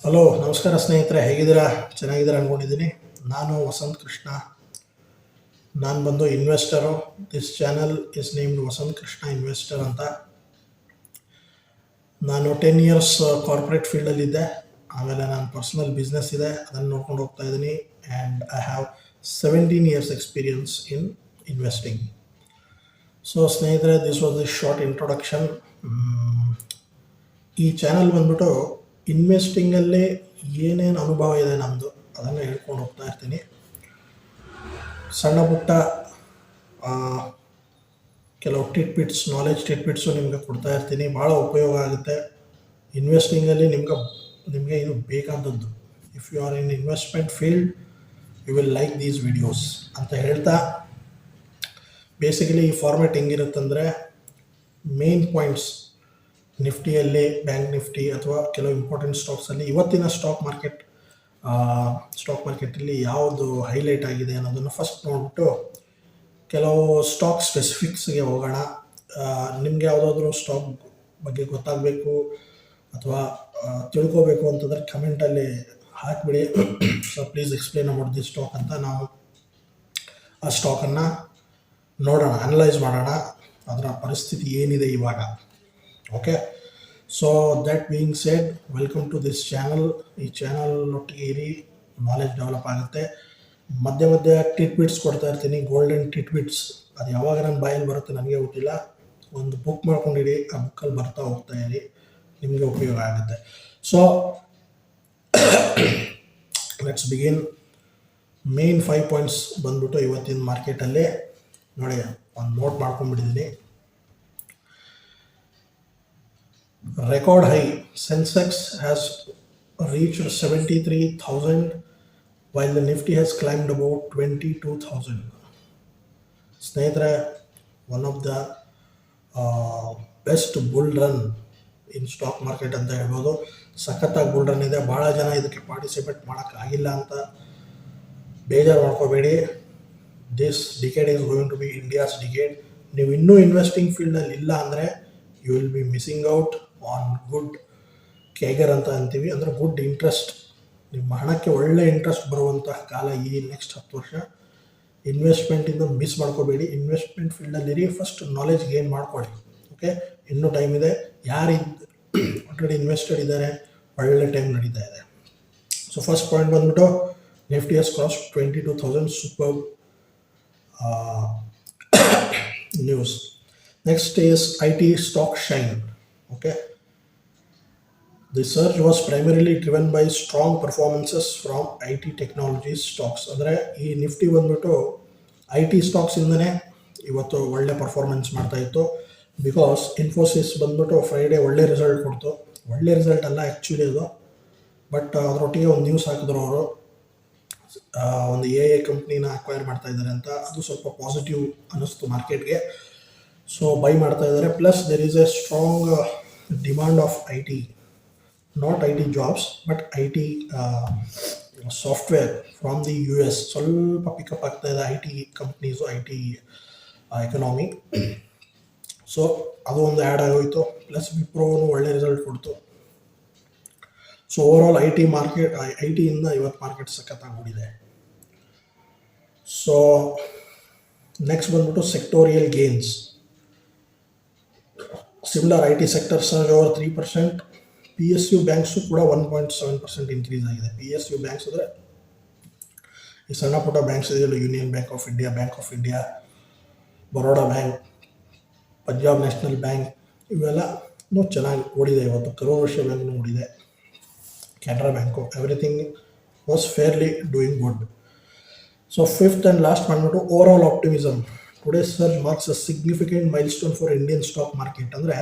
Hello, ನಮಸ್ಕಾರ ಸ್ನೇಹಿತರೆ, ಹೇಗಿದ್ದೀರಾ? ಚೆನ್ನಾಗಿದ್ದೀರಾ ಅಂದ್ಕೊಂಡಿದ್ದೀನಿ. ನಾನು ವಸಂತ್ ಕೃಷ್ಣ. ನಾನು ಬಂದು investor. This channel is named Vasanth Krishna investor ಅಂತ. ನಾನು 10 ಇಯರ್ಸ್ ಕಾರ್ಪೊರೇಟ್ ಫೀಲ್ಡಲ್ಲಿದ್ದೆ. ಆಮೇಲೆ ನಾನು ಪರ್ಸನಲ್ ಬಿಸ್ನೆಸ್ ಇದೆ, ಅದನ್ನು ನೋಡ್ಕೊಂಡು ಹೋಗ್ತಾ ಇದ್ದೀನಿ. And I have 17 years experience in investing. So ಸ್ನೇಹಿತರೆ, this was the short introduction. ಈ ಚಾನಲ್ ಬಂದ್ಬಿಟ್ಟು ಇನ್ವೆಸ್ಟಿಂಗಲ್ಲಿ ಏನೇನು ಅನುಭವ ಇದೆ ನಮ್ಮದು ಅದನ್ನು ಹೇಳ್ಕೊಂಡು ಹೋಗ್ತಾ ಇರ್ತೀನಿ. ಸಣ್ಣ ಪುಟ್ಟ ಕೆಲವು ಟಿಟ್ಬಿಟ್ಸ್, ನಾಲೆಜ್ ಟಿಟ್ಬಿಟ್ಸು ನಿಮಗೆ ಕೊಡ್ತಾ ಇರ್ತೀನಿ. ಭಾಳ ಉಪಯೋಗ ಆಗುತ್ತೆ ಇನ್ವೆಸ್ಟಿಂಗಲ್ಲಿ. ನಿಮಗೆ ಇದು ಬೇಕಾದದ್ದು. If you are in investment field, you will like these videos ಅಂತ ಹೇಳ್ತಾ, ಬೇಸಿಕಲಿ ಈ ಫಾರ್ಮೆಟ್ ಹೆಂಗಿರುತ್ತಂದರೆ, ಮೇನ್ ಪಾಯಿಂಟ್ಸ್ ನಿಫ್ಟಿಯಲ್ಲಿ, ಬ್ಯಾಂಕ್ ನಿಫ್ಟಿ ಅಥವಾ ಕೆಲವು ಇಂಪಾರ್ಟೆಂಟ್ ಸ್ಟಾಕ್ಸಲ್ಲಿ ಇವತ್ತಿನ ಸ್ಟಾಕ್ ಮಾರ್ಕೆಟಲ್ಲಿ ಯಾವುದು ಹೈಲೈಟ್ ಆಗಿದೆ ಅನ್ನೋದನ್ನು ಫಸ್ಟ್ ನೋಡಿಬಿಟ್ಟು ಕೆಲವು ಸ್ಟಾಕ್ ಸ್ಪೆಸಿಫಿಕ್ಸ್ಗೆ ಹೋಗೋಣ. ನಿಮಗೆ ಯಾವುದಾದ್ರೂ ಸ್ಟಾಕ್ ಬಗ್ಗೆ ಗೊತ್ತಾಗಬೇಕು ಅಥವಾ ತಿಳ್ಕೋಬೇಕು ಅಂತಂದರೆ ಕಮೆಂಟಲ್ಲಿ ಹಾಕಿಬಿಡಿ. So please explain about the stock ಅಂತ ನಾವು ಆ ಸ್ಟಾಕನ್ನು ನೋಡೋಣ, ಅನಲೈಸ್ ಮಾಡೋಣ, ಅದರ ಪರಿಸ್ಥಿತಿ ಏನಿದೆ ಇವಾಗ. Okay, so that being said, welcome to this channel. ಈ ಚಾನಲ್ ಒಟ್ಟಿಗೆ ಇರಿ, ನಾಲೆಜ್ ಡೆವಲಪ್ ಆಗುತ್ತೆ. ಮಧ್ಯೆ ಮಧ್ಯೆ ಟಿಟ್ಬಿಟ್ಸ್ ಕೊಡ್ತಾ ಇರ್ತೀನಿ, ಗೋಲ್ಡನ್ ಟಿಟ್ಬಿಟ್ಸ್. ಅದು ಯಾವಾಗ ನನ್ನ ಬಾಯಲ್ಲಿ ಬರುತ್ತೆ ನನಗೆ ಗೊತ್ತಿಲ್ಲ. ಒಂದು ಬುಕ್ ಮಾಡ್ಕೊಂಡಿರಿ, ಆ ಬುಕ್ಕಲ್ಲಿ ಬರ್ತಾ ಹೋಗ್ತಾ ಇರಿ, ನಿಮಗೆ ಉಪಯೋಗ ಆಗುತ್ತೆ. So let's begin. Main 5 points ಬಂದ್ಬಿಟ್ಟು ಇವತ್ತಿನ ಮಾರ್ಕೆಟಲ್ಲಿ ನೋಡಿ, ಒಂದು note ಮಾಡ್ಕೊಂಡ್ಬಿಟ್ಟಿದ್ದೀನಿ. Record high, Sensex has reached 73,000 while the Nifty has climbed about 22,000. ಸ್ನೇಹಿತರೆ, one of the best bull run in stock market ಅಂತ ಹೇಳ್ಬೋದು. ಸಖತ್ತಾಗಿ ಬುಲ್ ರನ್ ಇದೆ. ಭಾಳ ಜನ ಇದಕ್ಕೆ ಪಾರ್ಟಿಸಿಪೇಟ್ ಮಾಡೋಕ್ಕಾಗಿಲ್ಲ ಅಂತ ಬೇಜಾರು ಮಾಡ್ಕೋಬೇಡಿ. This decade is going to be India's decade. ನೀವು ಇನ್ನೂ ಇನ್ವೆಸ್ಟಿಂಗ್ ಫೀಲ್ಡಲ್ಲಿ ಇಲ್ಲ ಅಂದರೆ you will be missing out on good CAGR ಅಂತ ಅಂತೀವಿ, ಅಂದರೆ ಗುಡ್ ಇಂಟ್ರೆಸ್ಟ್. ನಿಮ್ಮ ಹಣಕ್ಕೆ ಒಳ್ಳೆ ಇಂಟ್ರೆಸ್ಟ್ ಬರುವಂತಹ ಕಾಲ ಈ ನೆಕ್ಸ್ಟ್ 10 ವರ್ಷ. ಇನ್ವೆಸ್ಟ್ಮೆಂಟಿಂದ ಮಿಸ್ ಮಾಡ್ಕೋಬೇಡಿ. ಇನ್ವೆಸ್ಟ್ಮೆಂಟ್ ಫೀಲ್ಡಲ್ಲಿರಿ, ಫಸ್ಟ್ ನಾಲೆಜ್ ಗೇನ್ ಮಾಡ್ಕೊಳ್ಳಿ. ಓಕೆ, ಇನ್ನೂ ಟೈಮ್ ಇದೆ. ಯಾರು ಆಲ್ರೆಡಿ ಇನ್ವೆಸ್ಟೆಡ್ ಇದ್ದಾರೆ, ಒಳ್ಳೆ ಟೈಮ್ ನಡೀತಾ ಇದೆ. ಸೊ ಫಸ್ಟ್ ಪಾಯಿಂಟ್ ಬಂದ್ಬಿಟ್ಟು, Nifty has cross 22,000. Super news. Next is IT stock shine. Okay, the surge was primarily driven by strong performances from IT technologies stocks. ಅಂದರೆ ಈ ನಿಫ್ಟಿ ಬಂದ್ಬಿಟ್ಟು IT ಸ್ಟಾಕ್ಸ್ ಇಂದನೇ ಇವತ್ತು ಒಳ್ಳೆ ಪರ್ಫಾರ್ಮೆನ್ಸ್ ಮಾಡ್ತಾ ಇತ್ತು. ಬಿಕಾಸ್ ಇನ್ಫೋಸಿಸ್ ಬಂದ್ಬಿಟ್ಟು Friday ಒಳ್ಳೆ ರಿಸಲ್ಟ್ ಕೊಡ್ತು. ಒಳ್ಳೆ ರಿಸಲ್ಟ್ ಅಲ್ಲ ಆ್ಯಕ್ಚುಲಿ ಅದು, ಬಟ್ ಅದರೊಟ್ಟಿಗೆ ಒಂದು ನ್ಯೂಸ್ ಹಾಕಿದ್ರು ಅವರು, ಒಂದು AI ಕಂಪ್ನಿನ ಅಕ್ವೈರ್ ಮಾಡ್ತಾ ಇದ್ದಾರೆ ಅಂತ. ಅದು ಸ್ವಲ್ಪ ಪಾಸಿಟಿವ್ ಅನ್ನಿಸ್ತು ಮಾರ್ಕೆಟ್ಗೆ. ಸೊ ಬೈ ಮಾಡ್ತಾ ಇದ್ದಾರೆ. Plus there is A strong demand of IT, not IT jobs but IT software from the US. ಸ್ವಲ್ಪ ಪಿಕಪ್ ಆಗ್ತಾ ಇದೆ IT companies, IT economy. So ಅದು ಒಂದು ಆ್ಯಡ್ ಆಗೋಯಿತು. ಪ್ಲಸ್ ವಿಪ್ರೋನು ಒಳ್ಳೆ ರಿಸಲ್ಟ್ ಕೊಡ್ತು. ಸೊ ಓವರಾಲ್ IT ಇಂದ ಇವತ್ತು ಮಾರ್ಕೆಟ್ ಸಖತ್ತಾಗ್ಬಿಟ್ಟಿದೆ. ಸೊ ನೆಕ್ಸ್ಟ್ ಬಂದ್ಬಿಟ್ಟು sectorial gains. Similar IT sector surge over 3%. PSU banks ಕೂಡ 1.7% ಇನ್ಕ್ರೀಸ್ ಆಗಿದೆ. PSU ಬ್ಯಾಂಕ್ಸ್ ಅಂದರೆ ಈ ಸಣ್ಣ ಪುಟ್ಟ ಬ್ಯಾಂಕ್ಸ್ ಇದೆಯಲ್ಲ, union bank of India, bank of India, Baroda bank, Punjab national bank, ಇವೆಲ್ಲನೂ ಚೆನ್ನಾಗಿ ಓಡಿದೆ ಇವತ್ತು. ಕರೂರ್ ವೈಶ್ಯ ಬ್ಯಾಂಕ್ನೂ ಓಡಿದೆ, Canara bank, everything was fairly doing good. So fifth and last ಬಂದ್ಬಿಟ್ಟು overall optimism. Today surge marks a significant milestone for Indian stock market. ಅಂದರೆ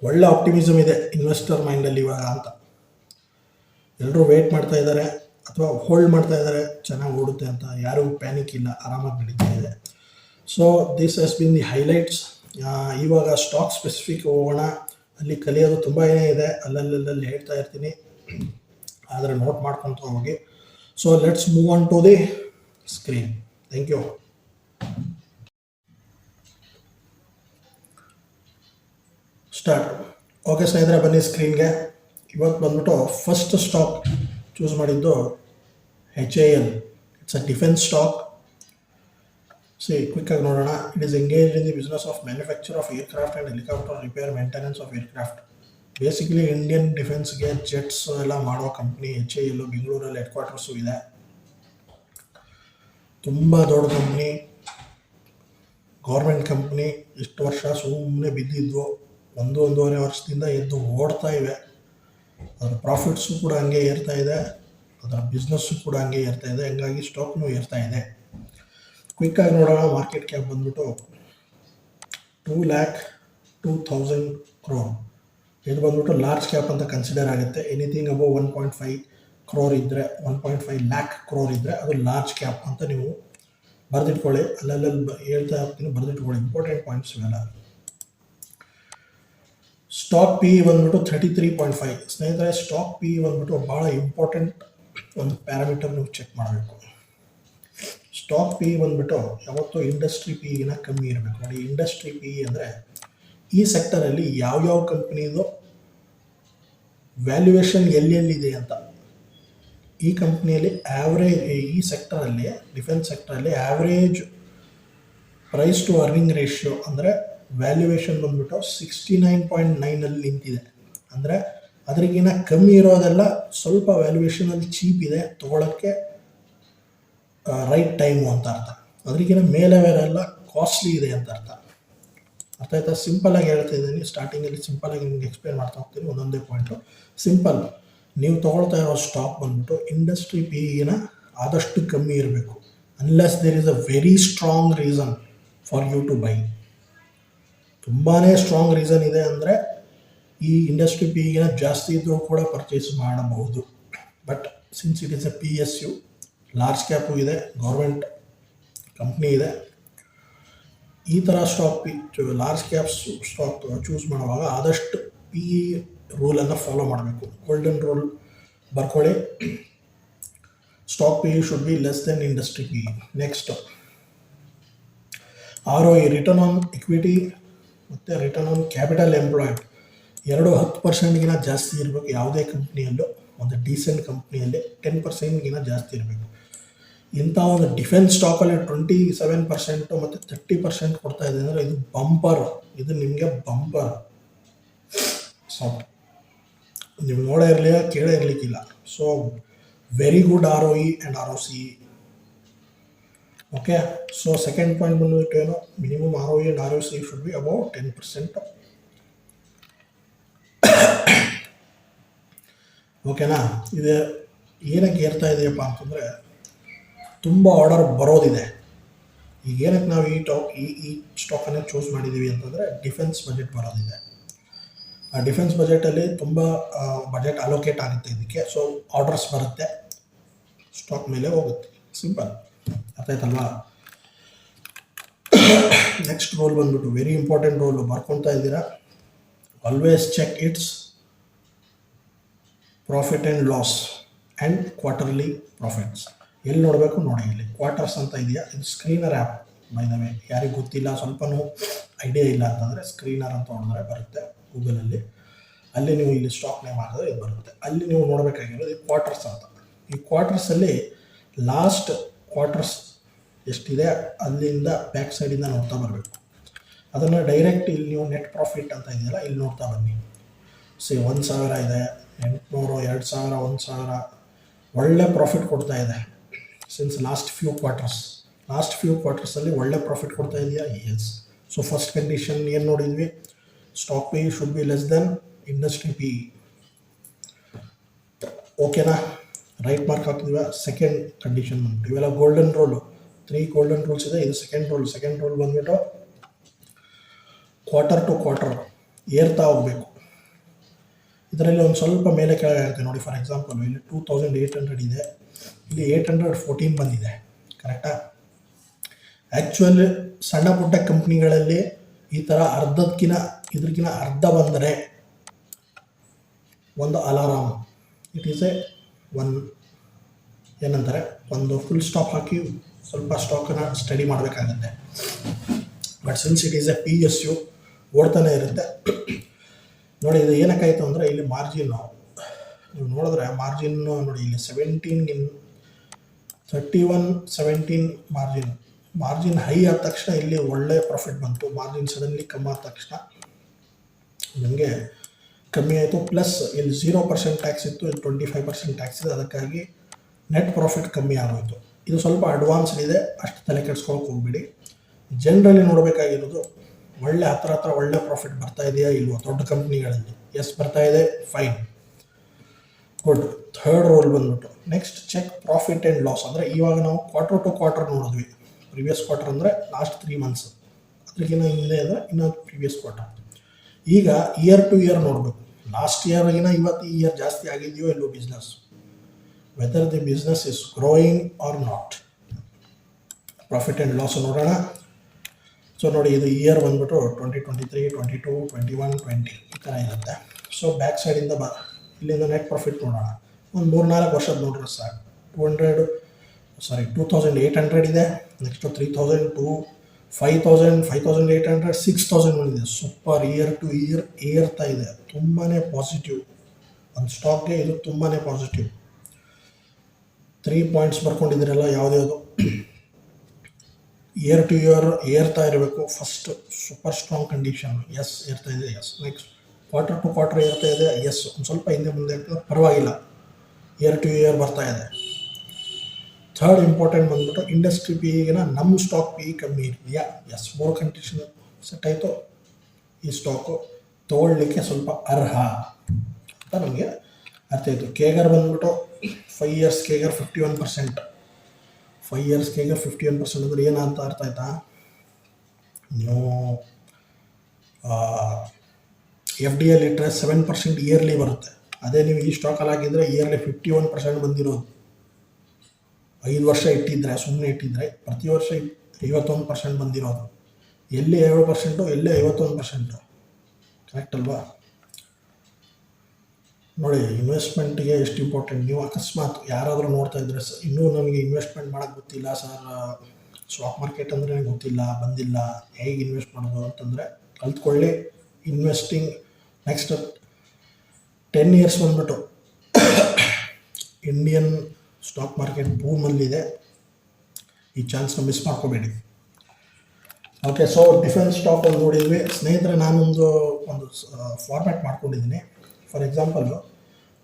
ಒಳ್ಳೆ optimism ಇದೆ ಇನ್ವೆಸ್ಟರ್ ಮೈಂಡಲ್ಲಿ ಇವಾಗ ಅಂತ. ಎಲ್ಲರೂ ವೆಯ್ಟ್ ಮಾಡ್ತಾ ಇದ್ದಾರೆ ಅಥವಾ ಹೋಲ್ಡ್ ಮಾಡ್ತಾ ಇದ್ದಾರೆ, ಚೆನ್ನಾಗಿ ಓಡುತ್ತೆ ಅಂತ. ಯಾರೂ ಪ್ಯಾನಿಕ್ ಇಲ್ಲ, ಆರಾಮಾಗಿ ನಡೀತಾ ಇದೆ. So this has been the highlights. ಇವಾಗ ಸ್ಟಾಕ್ ಸ್ಪೆಸಿಫಿಕ್ ಹೋಗೋಣ. ಅಲ್ಲಿ ಕಲಿಯೋದು ತುಂಬಾ ಇದೆ, ಅಲ್ಲಲ್ಲಿ ಹೇಳ್ತಾ ಇರ್ತೀನಿ, ಆದರೆ ನೋಟ್ ಮಾಡ್ಕೊತ ಹೋಗಿ. So let's move on to the screen. Thank you. Start. Okay ಸ್ನೇಹಿತರೆ, ಬನ್ನಿ ಸ್ಕ್ರೀನ್ಗೆ. ಇವತ್ತು ಬಂದ್ಬಿಟ್ಟು ಫಸ್ಟ್ ಸ್ಟಾಕ್ ಚೂಸ್ ಮಾಡಿದ್ದು HAL. It's a defence stock. ಕ್ವಿಕ್ಕಾಗಿ ನೋಡೋಣ. It is engage in the business of manufacture of aircraft and helicopter repair maintenance of aircraft. Basically Indian ಡಿಫೆನ್ಸ್ಗೆ jets ಎಲ್ಲ ಮಾಡೋ ಕಂಪ್ನಿ HAL. ಬೆಂಗಳೂರಲ್ಲಿ ಹೆಡ್ ಕ್ವಾರ್ಟರ್ಸು ಇದೆ. ತುಂಬ ದೊಡ್ಡ ಕಂಪ್ನಿ, ಗೌರ್ಮೆಂಟ್ ಕಂಪ್ನಿ. ಇಷ್ಟು ವರ್ಷ ಸುಮ್ಮನೆ ಬಿದ್ದಿದ್ವು, ಒಂದೂವರೆ ವರ್ಷದಿಂದ ಎದ್ದು ಓಡ್ತಾ ಇವೆ. ಅದರ ಪ್ರಾಫಿಟ್ಸು ಕೂಡ ಹಂಗೆ ಏರ್ತಾ ಇದೆ, ಅದರ ಬಿಸ್ನೆಸ್ಸು ಕೂಡ ಹಂಗೆ ಏರ್ತಾ ಇದೆ, ಹಂಗಾಗಿ ಸ್ಟಾಕ್ನೂ ಏರ್ತಾ ಇದೆ. ಕ್ವಿಕ್ಕಾಗಿ ನೋಡೋಣ. ಮಾರ್ಕೆಟ್ ಕ್ಯಾಪ್ ಬಂದ್ಬಿಟ್ಟು 2,02,000 crore. ಇದು ಬಂದ್ಬಿಟ್ಟು ಲಾರ್ಜ್ ಕ್ಯಾಪ್ ಅಂತ ಕನ್ಸಿಡರ್ ಆಗುತ್ತೆ. ಎನಿಥಿಂಗ್ ಅಬೌವ್ 1.5 crore ಇದ್ದರೆ, 1.5 lakh crore ಇದ್ದರೆ ಅದು ಲಾರ್ಜ್ ಕ್ಯಾಪ್ ಅಂತ ನೀವು ಬರೆದಿಟ್ಕೊಳ್ಳಿ. ಅಲ್ಲಲ್ಲಿ ಹೇಳ್ತಾ ಹೋಗ್ತೀನಿ, ಬರೆದಿಟ್ಕೊಳ್ಳಿ. ಇಂಪಾರ್ಟೆಂಟ್ ಪಾಯಿಂಟ್ಸ್ ಇವೆಲ್ಲ. ಸ್ಟಾಕ್ ಪಿ ಬಂದ್ಬಿಟ್ಟು 33.5. ಸ್ನೇಹಿತರೆ, ಸ್ಟಾಕ್ ಪಿ ಬಂದ್ಬಿಟ್ಟು ಭಾಳ ಇಂಪಾರ್ಟೆಂಟ್ ಒಂದು ಪ್ಯಾರಾಮೀಟರ್ ನೀವು ಚೆಕ್ ಮಾಡಬೇಕು. ಸ್ಟಾಕ್ ಪಿ ಬಂದ್ಬಿಟ್ಟು ಯಾವತ್ತೂ ಇಂಡಸ್ಟ್ರಿ ಪಿಗಿನ ಕಮ್ಮಿ ಇರಬೇಕು. ನೋಡಿ, ಇಂಡಸ್ಟ್ರಿ ಪಿ ಅಂದರೆ ಈ ಸೆಕ್ಟರಲ್ಲಿ ಯಾವ್ಯಾವ ಕಂಪ್ನಿದು ವ್ಯಾಲ್ಯೂಯೇಷನ್ ಎಲ್ಲೆಲ್ಲಿದೆ ಅಂತ. ಈ ಕಂಪ್ನಿಯಲ್ಲಿ ಆ್ಯಾವ್ರೇಜ್, ಈ ಸೆಕ್ಟರಲ್ಲಿ, ಡಿಫೆನ್ಸ್ ಸೆಕ್ಟರಲ್ಲಿ average price to earning ratio ಅಂದರೆ ವ್ಯಾಲ್ಯೂಯೇಷನ್ ಬಂದ್ಬಿಟ್ಟು 69.9 ನಿಂತಿದೆ. ಅಂದರೆ ಅದರಿಗಿನ ಕಮ್ಮಿ ಇರೋದೆಲ್ಲ ಸ್ವಲ್ಪ ವ್ಯಾಲ್ಯೂಯೇಷನಲ್ಲಿ ಚೀಪ್ ಇದೆ, ತೊಗೊಳಕ್ಕೆ ರೈಟ್ ಟೈಮು ಅಂತ ಅರ್ಥ. ಅದರಿಗಿನ ಮೇಲೆಲ್ಲ ಕಾಸ್ಟ್ಲಿ ಇದೆ ಅಂತ ಅರ್ಥ. ಅರ್ಥ ಆಯ್ತಾ? ಸಿಂಪಲ್ಲಾಗಿ ಹೇಳ್ತಾ ಇದ್ದೀನಿ. ಸ್ಟಾರ್ಟಿಂಗಲ್ಲಿ ಸಿಂಪಲ್ಲಾಗಿ ನಿಮ್ಗೆ ಎಕ್ಸ್ಪ್ಲೇನ್ ಮಾಡ್ತಾ ಹೋಗ್ತೀನಿ, ಒಂದೊಂದೇ ಪಾಯಿಂಟು. ಸಿಂಪಲ್, ನೀವು ತೊಗೊಳ್ತಾ ಇರೋ ಸ್ಟಾಕ್ ಬಂದ್ಬಿಟ್ಟು ಇಂಡಸ್ಟ್ರಿ ಪಿಗಿನ ಆದಷ್ಟು ಕಮ್ಮಿ ಇರಬೇಕು. Unless there is a very strong reason for you to buy. ತುಂಬಾ ಸ್ಟ್ರಾಂಗ್ ರೀಸನ್ ಇದೆ ಅಂದರೆ ಈ ಇಂಡಸ್ಟ್ರಿ ಪಿಗಿನ ಜಾಸ್ತಿ ಇದ್ದರೂ ಕೂಡ ಪರ್ಚೇಸ್ ಮಾಡಬಹುದು. But since it is A PSU, large cap ಇದೆ, ಗೌರ್ಮೆಂಟ್ ಕಂಪ್ನಿ ಇದೆ, ಈ ಥರ stock large cap stock choose ಮಾಡುವಾಗ ಆದಷ್ಟು PE ರೂಲನ್ನು ಫಾಲೋ ಮಾಡಬೇಕು. ಗೋಲ್ಡನ್ ರೂಲ್ ಬರ್ಕೊಳ್ಳಿ. Stock PE should be less than industry PE. Next ROE, return on equity ಮತ್ತು return on capital employed, 10% ಜಾಸ್ತಿ ಇರಬೇಕು. ಯಾವುದೇ ಕಂಪ್ನಿಯಲ್ಲೂ, ಒಂದು ಡೀಸೆಂಟ್ ಕಂಪ್ನಿಯಲ್ಲಿ 10% ಜಾಸ್ತಿ ಇರಬೇಕು. ಇಂಥ ಒಂದು ಡಿಫೆನ್ಸ್ ಸ್ಟಾಕಲ್ಲಿ 27% ಮತ್ತು 30% ಕೊಡ್ತಾ ಇದೆ ಅಂದರೆ ಇದು ಬಂಪರ್. ಇದು ನಿಮಗೆ ಬಂಪರ್. ನೀವು ನೋಡೇ ಇರಲಿಲ್ಲ, ಕೇಳೇ ಇರಲಿಕ್ಕಿಲ್ಲ. So very good ROE and ROCE. Okay, so second point ಬಂದ್ಬಿಟ್ಟು ಏನು, minimum ROE and ROCE should be above 10%. ಓಕೆನಾ? ಇದು ಏನಕ್ಕೆ ಏರ್ತಾ ಇದೆಯಪ್ಪ ಅಂತಂದರೆ ತುಂಬ ಆರ್ಡರ್ ಬರೋದಿದೆ. ಈಗ ಏನಕ್ಕೆ ನಾವು ಈ ಸ್ಟಾಕನ್ನು ಚೂಸ್ ಮಾಡಿದ್ದೀವಿ ಅಂತಂದರೆ ಡಿಫೆನ್ಸ್ ಬಜೆಟ್ ಬರೋದಿದೆ. ಆ ಡಿಫೆನ್ಸ್ ಬಜೆಟಲ್ಲಿ ತುಂಬ ಬಜೆಟ್ ಅಲೋಕೇಟ್ ಆಗುತ್ತೆ ಇದಕ್ಕೆ. ಸೊ ಆರ್ಡರ್ಸ್ ಬರುತ್ತೆ, ಸ್ಟಾಕ್ ಮೇಲೆ ಹೋಗುತ್ತೆ. ಸಿಂಪಲ್, ಅರ್ಥ ಆಯ್ತಲ್ವಾ? ನೆಕ್ಸ್ಟ್ ರೋಲ್ ಬಂದ್ಬಿಟ್ಟು ವೆರಿ ಇಂಪಾರ್ಟೆಂಟ್ ರೋಲು, ಬರ್ಕೊತಾ ಇದ್ದೀರಾ. Always check its profit and loss and quarterly profits. ಎಲ್ಲಿ ನೋಡಬೇಕು ನೋಡಿ, ಇಲ್ಲಿ ಕ್ವಾರ್ಟರ್ಸ್ ಅಂತ ಇದೆಯಾ. ಇದು screener app. By the way, ಯಾರಿಗೆ ಗೊತ್ತಿಲ್ಲ, ಸ್ವಲ್ಪನೂ ಐಡಿಯಾ ಇಲ್ಲ ಅಂತಂದರೆ ಸ್ಕ್ರೀನರ್ ಅಂತ ಹೊಡೆದ್ರೆ ಬರುತ್ತೆ ಗೂಗಲಲ್ಲಿ. ಅಲ್ಲಿ ನೀವು ಇಲ್ಲಿ ಸ್ಟಾಕ್ ನೇಮ್ ಹಾಕಿದ್ರೆ ಇದು ಬರುತ್ತೆ. ಅಲ್ಲಿ ನೀವು ನೋಡಬೇಕಾಗಿರೋದು ಈ ಕ್ವಾರ್ಟರ್ಸ್ ಅಂತ. ಈ ಕ್ವಾರ್ಟರ್ಸಲ್ಲಿ ಲಾಸ್ಟ್ ಕ್ವಾರ್ಟರ್ಸ್ ಎಷ್ಟಿದೆ ಅಲ್ಲಿಂದ ಬ್ಯಾಕ್ ಸೈಡಿಂದ ನೋಡ್ತಾ ಬರಬೇಕು. ಅದನ್ನು ಡೈರೆಕ್ಟ್ ಇಲ್ಲಿ ನೀವು ನೆಟ್ ಪ್ರಾಫಿಟ್ ಅಂತ ಇದೆಯಲ್ಲ, ಇಲ್ಲಿ ನೋಡ್ತಾ ಬನ್ನಿ. 1,000 ಇದೆ, 800, 2,000, 1,000 ಒಳ್ಳೆ ಪ್ರಾಫಿಟ್ ಕೊಡ್ತಾ ಇದೆ ಸಿನ್ಸ್ ಲಾಸ್ಟ್ ಫ್ಯೂ ಕ್ವಾರ್ಟರ್ಸಲ್ಲಿ ಒಳ್ಳೆ ಪ್ರಾಫಿಟ್ ಕೊಡ್ತಾ ಇದೆಯಾ? ಎಸ್. ಸೊ ಫಸ್ಟ್ ಕಂಡೀಷನ್ ಏನು ನೋಡಿದ್ವಿ, stock PE should be less than industry PE. ಓಕೆನಾ? ರೈಟ್ ಮಾರ್ಕ್ ಹಾಕ್ತೀವ. ಸೆಕೆಂಡ್ ಕಂಡೀಷನ್ ಬಂದ್ಬಿಟ್ಟು ಇವೆಲ್ಲ ಗೋಲ್ಡನ್ ರೂಲು. 3 ಗೋಲ್ಡನ್ ರೂಲ್ಸ್ ಇದೆ. ಇದು ಸೆಕೆಂಡ್ ರೂಲ್ ಬಂದ್ಬಿಟ್ಟು ಕ್ವಾರ್ಟರ್ ಟು ಕ್ವಾರ್ಟರ್ ಏರ್ತಾ ಹೋಗಬೇಕು. ಇದರಲ್ಲಿ ಒಂದು ಸ್ವಲ್ಪ ಮೇಲೆ ಕೆಳಗೆ ಆಗುತ್ತೆ ನೋಡಿ. ಫಾರ್ ಎಕ್ಸಾಂಪಲ್ ಇಲ್ಲಿ 2,800 ಇದೆ, ಇಲ್ಲಿ 814 ಬಂದಿದೆ. ಕರೆಕ್ಟಾ? ಆ್ಯಕ್ಚುಲ್ ಸಣ್ಣ ಪುಟ್ಟ ಕಂಪ್ನಿಗಳಲ್ಲಿ ಈ ಥರ ಇದ್ರಕ್ಕಿಂತ ಅರ್ಧ ಬಂದರೆ ಒಂದು ಅಲಾರಾಮ್, ಇಟ್ ಈಸ್ ಏನಂತಾರೆ, ಒಂದು ಫುಲ್ ಸ್ಟಾಪ್ ಹಾಕಿ ಸ್ವಲ್ಪ ಸ್ಟಾಕನ್ನು ಸ್ಟಡಿ ಮಾಡಬೇಕಾಗತ್ತೆ. But since it is A PSU ಓಡ್ತಾನೆ ಇರುತ್ತೆ. ನೋಡಿ, ಇದು ಏನಕ್ಕಾಯಿತು ಅಂದರೆ ಇಲ್ಲಿ ಮಾರ್ಜಿನ್ನು ನೀವು ನೋಡಿದ್ರೆ ಮಾರ್ಜಿನ್ ನೋಡಿ ಇಲ್ಲಿ 17 ಮಾರ್ಜಿನ್ ಹೈ ಆದ ತಕ್ಷಣ ಇಲ್ಲಿ ಒಳ್ಳೆ ಪ್ರಾಫಿಟ್ ಬಂತು. ಮಾರ್ಜಿನ್ ಸಡನ್ಲಿ ಕಮ್ಮಿ ಆದ ತಕ್ಷಣ ನಿಮಗೆ ಕಮ್ಮಿ ಆಯಿತು. ಪ್ಲಸ್ ಇಲ್ಲಿ 0% ಟ್ಯಾಕ್ಸ್ ಇತ್ತು, ಇಲ್ಲಿ 25% ಟ್ಯಾಕ್ಸ್ ಇದೆ. ಅದಕ್ಕಾಗಿ ನೆಟ್ ಪ್ರಾಫಿಟ್ ಕಮ್ಮಿ ಆಗೋಯಿತು. ಇದು ಸ್ವಲ್ಪ ಅಡ್ವಾನ್ಸ್ಡ್ ಇದೆ, ಅಷ್ಟು ತಲೆ ಕೆಡಿಸ್ಕೊಳಕ್ಕೆ ಹೋಗ್ಬಿಡಿ. ಜನರಲಿ ನೋಡಬೇಕಾಗಿರೋದು ಒಳ್ಳೆ ಹತ್ರ ಒಳ್ಳೆ ಪ್ರಾಫಿಟ್ ಬರ್ತಾ ಇದೆಯಾ ಇಲ್ವೋ ದೊಡ್ಡ ಕಂಪ್ನಿಗಳಲ್ಲಿ. ಎಸ್ ಬರ್ತಾ ಇದೆ, ಫೈನ್, ಗುಡ್. ಥರ್ಡ್ ರೋಲ್ ಬಂದ್ಬಿಟ್ಟು next check profit and loss. ಅಂದರೆ ಇವಾಗ ನಾವು ಕ್ವಾರ್ಟರ್ ಟು ಕ್ವಾರ್ಟರ್ ನೋಡಿದ್ವಿ. ಪ್ರೀವಿಯಸ್ ಕ್ವಾರ್ಟರ್ ಅಂದರೆ ಲಾಸ್ಟ್ 3 ಮಂತ್ಸ್, ಅದ್ರಿಗಿನ್ನ ಹಿಂದೆ ಅಂದರೆ ಇನ್ನೂ ಪ್ರೀವಿಯಸ್ ಕ್ವಾರ್ಟರ್. ಈಗ ಇಯರ್ ಟು ಇಯರ್ ನೋಡಬೇಕು. ಲಾಸ್ಟ್ ಇಯರ್ಗಿನ ಇವತ್ತು ಈ ಇಯರ್ ಜಾಸ್ತಿ ಆಗಿದೆಯೋ ಇಲ್ಲವೋ business, whether the business is growing or not. Profit and loss ನೋಡೋಣ. ಸೊ ನೋಡಿ, ಇದು ಇಯರ್ ಬಂದ್ಬಿಟ್ಟು 2023, 22, 21, 20 ಈ ಥರ ಇರುತ್ತೆ. ಸೊ ಬ್ಯಾಕ್ ಸೈಡಿಂದ ಇಲ್ಲಿಂದ ನೆಟ್ ಪ್ರಾಫಿಟ್ ನೋಡೋಣ. ಒಂದು 3-4 ವರ್ಷದ ನೋಡ್ರೆ ಸಾಕು. 2800 ಇದೆ, ನೆಕ್ಸ್ಟು 3000, 5000, 5800, 6000 ಬಂದಿದೆ. ಸೂಪರ್. ಇಯರ್ ಟು ಇಯರ್ ಏರ್ತಾ ಇದೆ, ತುಂಬಾ ಪಾಸಿಟಿವ್. ಒಂದು ಸ್ಟಾಕ್ಗೆ ಇದು ತುಂಬಾ ಪಾಸಿಟಿವ್. 3 ಪಾಯಿಂಟ್ಸ್ ಬರ್ಕೊಂಡಿದ್ದೀರಲ್ಲ ಯಾವುದ್ಯಾವುದು. ಇಯರ್ ಟು ಇಯರ್ ಏರ್ತಾ ಇರಬೇಕು first, super strong condition. Yes ಏರ್ತಾ ಇದೆ, yes. Next quarter to quarter ಏರ್ತಾ ಇದೆ, ಎಸ್. ಒಂದು ಸ್ವಲ್ಪ ಹಿಂದೆ ಮುಂದೆ ಆಗ್ತದೆ, ಪರವಾಗಿಲ್ಲ, ಇಯರ್ ಟು ಇಯರ್ ಬರ್ತಾ ಇದೆ. ಥರ್ಡ್ ಇಂಪಾರ್ಟೆಂಟ್ ಬಂದ್ಬಿಟ್ಟು ಇಂಡಸ್ಟ್ರಿ ಪಿ ಈಗಿನ ನಮ್ಮ ಸ್ಟಾಕ್ ಪಿ ಕಮ್ಮಿ ಇದೆಯಾ, ಎಸ್. 3 ಕಂಡೀಷನ್ ಸೆಟ್ ಆಯಿತು. ಈ ಸ್ಟಾಕು ತೊಗೊಳ್ಲಿಕ್ಕೆ ಸ್ವಲ್ಪ ಅರ್ಹ ಅಂತ ನಮಗೆ ಅರ್ಥ ಆಯಿತು. ಕೇಗರ್ ಬಂದ್ಬಿಟ್ಟು 5 ಇಯರ್ಸ್ ಕೇಗರ್ 51%. 5 ಇಯರ್ಸ್ ಕೇಗರ್ 51% ಅಂದರೆ ಏನಂತ ಅರ್ಥ ಆಯ್ತಾ? ನೀವು FD ಅಲ್ಲಿ ಇಟ್ಟರೆ 7% ಇಯರ್ಲಿ ಬರುತ್ತೆ. ಅದೇ ನೀವು ಈ ಸ್ಟಾಕಲ್ಲಿ ಹಾಕಿದರೆ ಇಯರ್ಲಿ 51% ಬಂದಿರೋದು. 5 ವರ್ಷ ಇಟ್ಟಿದ್ರೆ, ಸುಮ್ಮನೆ ಇಟ್ಟಿದ್ರೆ ಪ್ರತಿ ವರ್ಷ 51% ಬಂದಿರೋದು. ಎಲ್ಲಿ 7%, ಎಲ್ಲಿ 51%, ಕರೆಕ್ಟ್ ಅಲ್ವಾ? ನೋಡಿ, ಇನ್ವೆಸ್ಟ್ಮೆಂಟ್ಗೆ ಎಷ್ಟು ಇಂಪಾರ್ಟೆಂಟ್. ನೀವು ಅಕಸ್ಮಾತ್ ಯಾರಾದರೂ ನೋಡ್ತಾ ಇದ್ರೆ, ಇನ್ನೂ ನನಗೆ ಇನ್ವೆಸ್ಟ್ಮೆಂಟ್ ಮಾಡೋಕ್ಕೆ ಗೊತ್ತಿಲ್ಲ ಸರ್, ಸ್ಟಾಕ್ ಮಾರ್ಕೆಟ್ ಅಂದರೆ ನನಗೆ ಗೊತ್ತಿಲ್ಲ, ಬಂದಿಲ್ಲ, ಹೇಗೆ ಇನ್ವೆಸ್ಟ್ ಮಾಡೋದು ಅಂತಂದರೆ ಕಲ್ತ್ಕೊಳ್ಳಿ. ಇನ್ವೆಸ್ಟಿಂಗ್ ನೆಕ್ಸ್ಟ್ 10 ಇಯರ್ಸ್ ಬಂದ್ಬಿಟ್ಟು ಇಂಡಿಯನ್ ಸ್ಟಾಕ್ ಮಾರ್ಕೆಟ್ ಬೂಮಲ್ಲಿದೆ. ಈ ಚಾನ್ಸ್ನ ಮಿಸ್ ಮಾಡ್ಕೋಬೇಡಿ. ಓಕೆ, ಸೊ ಡಿಫೆನ್ಸ್ ಸ್ಟಾಕ್ ಒಂದು ನೋಡಿದ್ವಿ ಸ್ನೇಹಿತರೆ. ನಾನೊಂದು ಫಾರ್ಮ್ಯಾಟ್ ಮಾಡ್ಕೊಂಡಿದ್ದೀನಿ. ಫಾರ್ ಎಕ್ಸಾಂಪಲ್,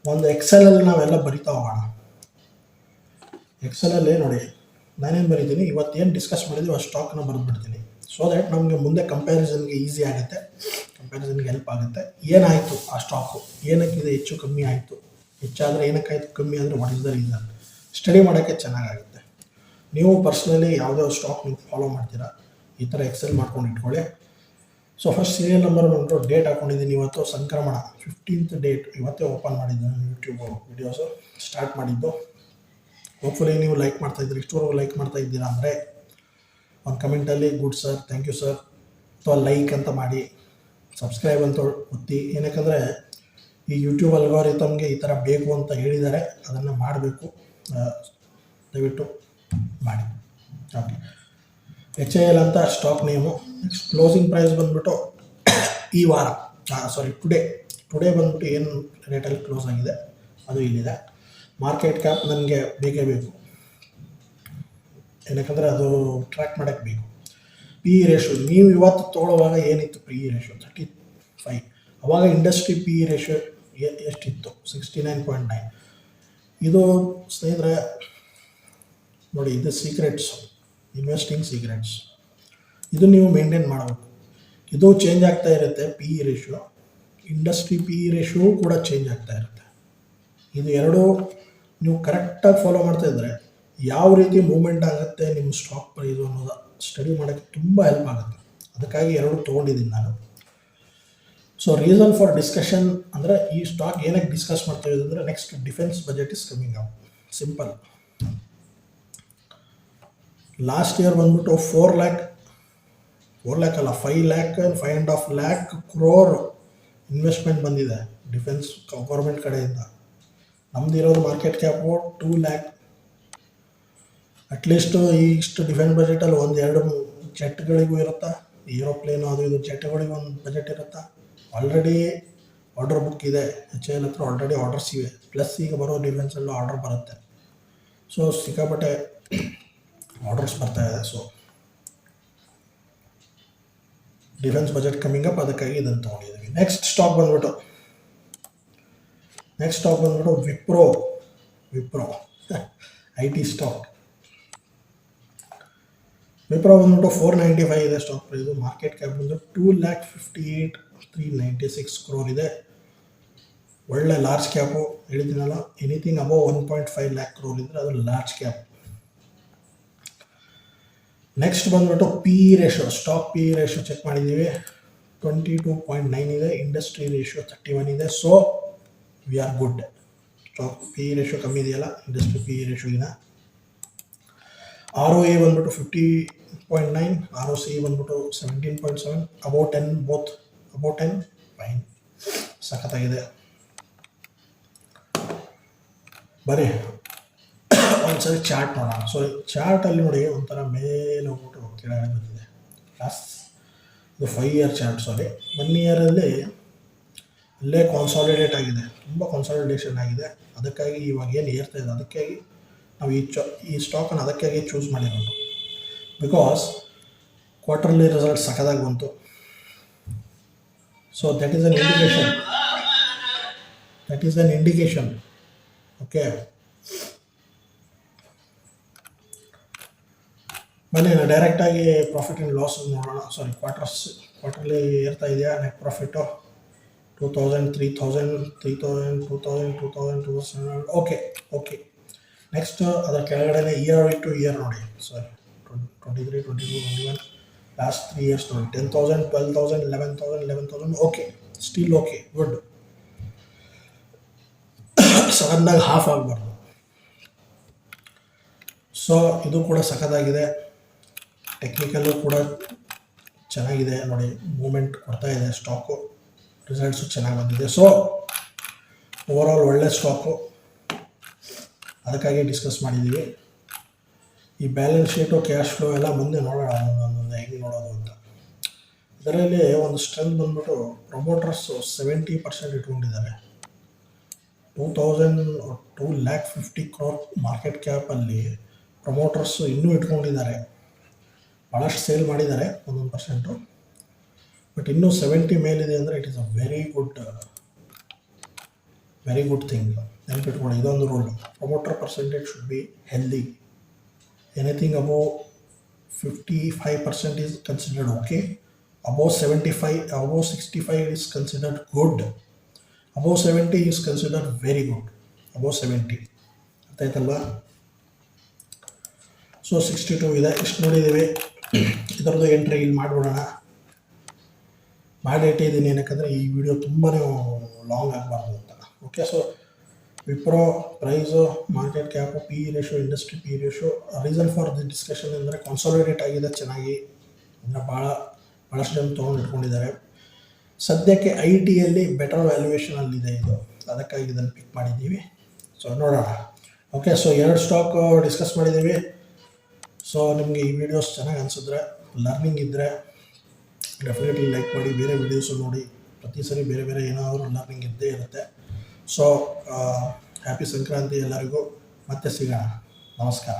ಒಂದು ಎಕ್ಸೆಲಲ್ಲಿ ನಾವೆಲ್ಲ ಬರಿತಾ ಹೋಗೋಣ. ಎಕ್ಸೆಲಲ್ಲಿ ನೋಡಿ, ನಾನೇನು ಬರೀತೀನಿ, ಇವತ್ತೇನು ಡಿಸ್ಕಸ್ ಮಾಡಿದ್ವಿ ಆ ಸ್ಟಾಕ್ನ ಬರೆದ್ಬಿಡ್ತೀನಿ. ಸೊ ದ್ಯಾಟ್ ನಮಗೆ ಮುಂದೆ ಕಂಪ್ಯಾರಿಸನ್ಗೆ ಈಸಿ ಆಗುತ್ತೆ, ಕಂಪ್ಯಾರಿಸನ್ಗೆ ಹೆಲ್ಪ್ ಆಗುತ್ತೆ. ಏನಾಯಿತು ಆ ಸ್ಟಾಕು, ಏನಕ್ಕಿದೆ ಹೆಚ್ಚು ಕಮ್ಮಿ ಆಯಿತು, ಹೆಚ್ಚಾದರೆ ಏನಕ್ಕಾಯಿತು, ಕಮ್ಮಿ ಅಂದರೆ what is the reason, study ಮಾಡೋಕ್ಕೆ ಚೆನ್ನಾಗಾಗುತ್ತೆ. ನೀವು ಪರ್ಸ್ನಲಿ ಯಾವುದೇ ಸ್ಟಾಕ್ ನೀವು ಫಾಲೋ ಮಾಡ್ತೀರಾ, ಈ ಥರ ಎಕ್ಸೆಲ್ ಮಾಡ್ಕೊಂಡು ಇಟ್ಕೊಳ್ಳಿ. ಸೊ ಫಸ್ಟ್ ಸೀರಿಯಲ್ ನಂಬರ್ ಬಂದು ಡೇಟ್ ಹಾಕ್ಕೊಂಡಿದ್ದೀನಿ. ಇವತ್ತು ಸಂಕ್ರಮಣ 15th ಡೇಟ್, ಇವತ್ತೇ ಓಪನ್ ಮಾಡಿದ್ದು ಯೂಟ್ಯೂಬ್ ವಿಡಿಯೋಸು ಸ್ಟಾರ್ಟ್ ಮಾಡಿದ್ದು. ಹೋಪ್ಫುಲಿ ನೀವು ಲೈಕ್ ಮಾಡ್ತಾಯಿದ್ದೀರಿ, ಇಷ್ಟವರೆಗೂ ಲೈಕ್ ಮಾಡ್ತಾ ಇದ್ದೀರಾ ಅಂದರೆ ಒಂದು ಕಮೆಂಟಲ್ಲಿ good sir, thank you sir, ಅಥವಾ ಲೈಕ್ ಅಂತ ಮಾಡಿ, ಸಬ್ಸ್ಕ್ರೈಬ್ ಅಂತ ಒತ್ತಿ. ಏನಕ್ಕಂದರೆ ಈ ಯೂಟ್ಯೂಬ್ ಅಲ್ಗಾರಿಥಮ್ಗೆ ಈ ಥರ ಬೇಕು ಅಂತ ಹೇಳಿದ್ದಾರೆ, ಅದನ್ನು ಮಾಡಬೇಕು, ದಯವಿಟ್ಟು ಮಾಡಿ. ಓಕೆ, HIL ಅಂತ stock name. Next closing price ಬಂದುಬಿಟ್ಟು ಈ ವಾರ, ಟುಡೇ ಬಂದ್ಬಿಟ್ಟು ಏನು ರೇಟಲ್ಲಿ ಕ್ಲೋಸ್ ಆಗಿದೆ ಅದು ಇಲ್ಲಿದೆ. ಮಾರ್ಕೆಟ್ ಕ್ಯಾಪ್ ನನಗೆ ಬೇಕೇ ಬೇಕು, ಏನಕ್ಕಂದರೆ ಅದು ಟ್ರ್ಯಾಕ್ ಮಾಡೋಕ್ಕೆ ಬೇಕು. PE ರೇಷಿಯೋ ನೀವು ಇವತ್ತು ತೊಗೊಳ್ಳುವಾಗ ಏನಿತ್ತು, PE ರೇಷಿಯೋ 35. ಅವಾಗ ಇಂಡಸ್ಟ್ರಿ PE ರೇಷಿಯೋ ಎಷ್ಟಿತ್ತು, 69.9. ಇದು ಸ್ನೇಹಿತರೆ ನೋಡಿ, ಇದು ಸೀಕ್ರೆಟ್ಸು, ಇನ್ವೆಸ್ಟಿಂಗ್ ಸೀಕ್ರೆಟ್ಸ್. ಇದು ನೀವು ಮೇಂಟೈನ್ ಮಾಡಬೇಕು. ಇದು ಚೇಂಜ್ ಆಗ್ತಾ ಇರುತ್ತೆ. PE ratio, industry PE ratio ಕೂಡ ಚೇಂಜ್ ಆಗ್ತಾ ಇರುತ್ತೆ. ಇದು ಎರಡೂ ನೀವು ಕರೆಕ್ಟಾಗಿ ಫಾಲೋ ಮಾಡ್ತಾಯಿದ್ರೆ ಯಾವ ರೀತಿ ಮೂವ್ಮೆಂಟ್ ಆಗುತ್ತೆ ನಿಮ್ಮ ಸ್ಟಾಕ್ ಪ್ರೈಸು ಅನ್ನೋದು ಸ್ಟಡಿ ಮಾಡೋಕ್ಕೆ ತುಂಬ ಹೆಲ್ಪ್ ಆಗುತ್ತೆ. ಅದಕ್ಕಾಗಿ ಎರಡು ತೊಗೊಂಡಿದ್ದೀನಿ ನಾನು. ಸೊ ರೀಸನ್ ಫಾರ್ ಡಿಸ್ಕಷನ್ ಅಂದರೆ ಈ ಸ್ಟಾಕ್ ಏನಕ್ಕೆ ಡಿಸ್ಕಸ್ ಮಾಡ್ತಾ ಇದ್ದೀವಿ ಅಂದರೆ, next defence budget is coming up. Simple. Last year ಬಂದ್ಬಿಟ್ಟು 4 lakh ಅಲ್ಲ, 5.5 lakh crore ಇನ್ವೆಸ್ಟ್ಮೆಂಟ್ ಬಂದಿದೆ ಡಿಫೆನ್ಸ್ ಗೌರ್ಮೆಂಟ್ ಕಡೆಯಿಂದ. ನಮ್ದು ಇರೋದು ಮಾರ್ಕೆಟ್ ಕ್ಯಾಪು 2 lakh. ಅಟ್ಲೀಸ್ಟು ಇಷ್ಟು ಡಿಫೆನ್ಸ್ ಬಜೆಟಲ್ಲಿ 1-2 ಜೆಟ್ಗಳಿಗೂ ಇರುತ್ತಾ, ಏರೋಪ್ಲೇನು ಅದು ಇದು ಜೆಟ್ಗಳಿಗೆ ಒಂದು ಬಜೆಟ್ ಇರುತ್ತಾ. ಆಲ್ರೆಡಿ ಆರ್ಡರ್ ಬುಕ್ ಇದೆ, HAL ಹತ್ರ ಆಲ್ರೆಡಿ ಆರ್ಡರ್ಸ್ ಇವೆ, ಪ್ಲಸ್ ಈಗ ಬರೋ ಡಿಫೆನ್ಸಲ್ಲೂ ಆರ್ಡರ್ ಬರುತ್ತೆ. ಸೊ ಸಿಕ್ಕಾಪಟ್ಟೆ ಆರ್ಡರ್ಸ್ ಬರ್ತಾ ಇದೆ. So defence budget coming up, ಅದಕ್ಕಾಗಿ ಇದನ್ನು ತೊಗೊಂಡಿದ್ದೀವಿ. ನೆಕ್ಸ್ಟ್ ಸ್ಟಾಕ್ ಬಂದ್ಬಿಟ್ಟು ವಿಪ್ರೋ IT ಸ್ಟಾಕ್. ವಿಪ್ರೋ ಬಂದ್ಬಿಟ್ಟು 495 ಇದೆ ಸ್ಟಾಕ್ ಪ್ರೈಸು. ಮಾರ್ಕೆಟ್ ಕ್ಯಾಪ್ ಬಂದು 2,58,396 crore ಇದೆ. ಒಳ್ಳೆ ಲಾರ್ಜ್ ಕ್ಯಾಪು, ಹೇಳಿದ್ದೀನಲ್ಲ, ಎನಿಥಿಂಗ್ ಅಬೌವ್ 1.5 lakh crore ಇದ್ದರೆ ಅದು ಲಾರ್ಜ್ ಕ್ಯಾಪ್. ನೆಕ್ಸ್ಟ್ ಬಂದ್ಬಿಟ್ಟು PE ratio, stock PE ratio check ಮಾಡಿದ್ದೀವಿ, 22.9 ಇದೆ. ಇಂಡಸ್ಟ್ರಿ ರೇಷೋ 31 ಇದೆ. So we are good. Stock PE ratio ಕಮ್ಮಿ ಇದೆಯಲ್ಲ ಇಂಡಸ್ಟ್ರಿ PE ರೇಷೋಗಿನ. ROA ಬಂದ್ಬಿಟ್ಟು 50.9, ROCE ಬಂದ್ಬಿಟ್ಟು 17.7, ಅಬೌವ್ 10, ಬೋತ್ ಅಬೌವ್ 10, ಫೈನ್, ಸಖತ್ತಾಗಿದೆ. ಬರೀ ಒಂದ್ಸರಿ ಚಾರ್ಟ್ ನೋಡೋಣ. ಸೊ ಚಾರ್ಟಲ್ಲಿ ನೋಡಿ, ಒಂಥರ ಮೇಲೆ ಹೋಗ್ಬಿಟ್ಟು ಕೆಳಗಡೆ ಬಂದಿದೆ. ಇದು 5 year ಚಾರ್ಟ್. 1 yearಲ್ಲಿ ಅಲ್ಲೇ ಕಾನ್ಸಾಲಿಡೇಟ್ ಆಗಿದೆ, ತುಂಬ ಕಾನ್ಸಾಲಿಡೇಷನ್ ಆಗಿದೆ. ಅದಕ್ಕಾಗಿ ಇವಾಗ ಏನು ಏರ್ತಾ ಇದೆ, ಅದಕ್ಕಾಗಿ ನಾವು ಈ ಸ್ಟಾಕನ್ನು ಅದಕ್ಕಾಗಿ ಚೂಸ್ ಮಾಡಿರೋದು. ಬಿಕಾಸ್ ಕ್ವಾರ್ಟರ್ಲಿ ರಿಸಲ್ಟ್ ಸಖತ್ತಾಗಿ ಬಂತು. So that is an indication. Okay, ಬನ್ನಿ ಡೈರೆಕ್ಟಾಗಿ ಪ್ರಾಫಿಟ್ ಆ್ಯಂಡ್ ಲಾಸ್ ನೋಡೋಣ. ಕ್ವಾರ್ಟರ್ಲಿ ಏರ್ತಾ ಇದೆಯಾ? Net profit 2,000, 3,000, 3,000, 2,000, 2,000, 2,000. ಓಕೆ. ನೆಕ್ಸ್ಟ್ ಅದರ ಕೆಳಗಡೆ ಇಯರ್ ಟು ಇಯರ್ ನೋಡಿ. 23, 22, 21, ಲಾಸ್ಟ್ 3 years ನೋಡಿ. 10,000, 12,000, 11,000, 11,000. Okay, still okay, good. ಸಡನ್ನಾಗಿ ಹಾಫ್ ಆಗಬಾರ್ದು. ಸೊ ಇದು ಕೂಡ ಸಖತ್ತಾಗಿದೆ. ಟೆಕ್ನಿಕಲ್ಲು ಕೂಡ ಚೆನ್ನಾಗಿದೆ ನೋಡಿ, ಮೂಮೆಂಟ್ ಕೊಡ್ತಾ ಇದೆ ಸ್ಟಾಕು. ರಿಸಲ್ಟ್ಸು ಚೆನ್ನಾಗಿ ಬಂದಿದೆ. ಸೊ ಓವರಾಲ್ ಒಳ್ಳೆ ಸ್ಟಾಕು, ಅದಕ್ಕಾಗಿ ಡಿಸ್ಕಸ್ ಮಾಡಿದ್ದೀವಿ. ಈ ಬ್ಯಾಲೆನ್ಸ್ ಶೀಟು, ಕ್ಯಾಶ್ ಫ್ಲೋ ಎಲ್ಲ ಮುಂದೆ ನೋಡೋಣ ಒಂದೊಂದು ಹೆಂಗೆ ನೋಡೋದು ಅಂತ. ಇದರಲ್ಲಿ ಒಂದು ಸ್ಟ್ರೆಂತ್ ಬಂದ್ಬಿಟ್ಟು ಪ್ರಮೋಟರ್ಸು 70% ಇಟ್ಕೊಂಡಿದ್ದಾರೆ. 2,50 crore ಮಾರ್ಕೆಟ್ ಕ್ಯಾಪಲ್ಲಿ ಪ್ರಮೋಟರ್ಸು ಇನ್ನೂ ಇಟ್ಕೊಂಡಿದ್ದಾರೆ. ಭಾಳಷ್ಟು ಸೇಲ್ ಮಾಡಿದ್ದಾರೆ 1%, ಬಟ್ ಇನ್ನೂ 70 ಮೇಲಿದೆ ಅಂದರೆ it is a very good thing. ನೆನಪಿಟ್ಕೊಳ್ಳಿ, ಇದೊಂದು rule. Promoter percentage should be healthy. Anything above 55% is considered okay. Above 65 is considered good. Above 70 is considered very good. Above 70 ಗೊತ್ತಾಯ್ತಲ್ವಾ? ಸೊ 62 ಇದೆ, ಇಷ್ಟು ನೋಡಿದ್ದೀವಿ. ಇದರದ್ದು ಎಂಟ್ರಿ ಇಲ್ಲಿ ಮಾಡಿಬಿಡೋಣ. ಮಾಡಿಟ್ಟಿದ್ದೀನಿ, ಏನಕ್ಕಂದರೆ ಈ ವಿಡಿಯೋ ತುಂಬಾ ಲಾಂಗ್ ಆಗಬಾರ್ದು ಅಂತ. Okay, so Wipro price, market cap, PE ratio, industry PE ratio. Reason for the discussion ಅಂದರೆ ಕಾನ್ಸಾಲಿಡೇಟ್ ಆಗಿದೆ ಚೆನ್ನಾಗಿ, ಅಂದರೆ ಭಾಳಷ್ಟು ಜನ ತೊಗೊಂಡು ಇಟ್ಕೊಂಡಿದ್ದಾರೆ. ಸದ್ಯಕ್ಕೆ IT ಬೆಟರ್ ವ್ಯಾಲ್ಯೂಯೇಷನಲ್ಲಿದೆ ಇದು, ಅದಕ್ಕಾಗಿ ಇದನ್ನು ಪಿಕ್ ಮಾಡಿದ್ದೀವಿ. ಸೊ ನೋಡೋಣ. ಓಕೆ, ಸೊ 2 ಸ್ಟಾಕ್ ಡಿಸ್ಕಸ್ ಮಾಡಿದ್ದೀವಿ. ಸೊ ನಿಮಗೆ ಈ ವಿಡಿಯೋಸ್ ಚೆನ್ನಾಗಿ ಅನಿಸಿದ್ರೆ, ಲರ್ನಿಂಗ್ ಇದ್ದರೆ ಡೆಫಿನೆಟ್ಲಿ ಲೈಕ್ ಮಾಡಿ. ಬೇರೆ ವಿಡಿಯೋಸು ನೋಡಿ, ಪ್ರತಿ ಸರಿ ಬೇರೆ ಏನಾದರೂ ಲರ್ನಿಂಗ್ ಇದ್ದೇ ಇರುತ್ತೆ. ಸೊ ಹ್ಯಾಪಿ ಸಂಕ್ರಾಂತಿ ಎಲ್ಲರಿಗೂ. ಮತ್ತೆ ಸಿಗೋಣ. ನಮಸ್ಕಾರ.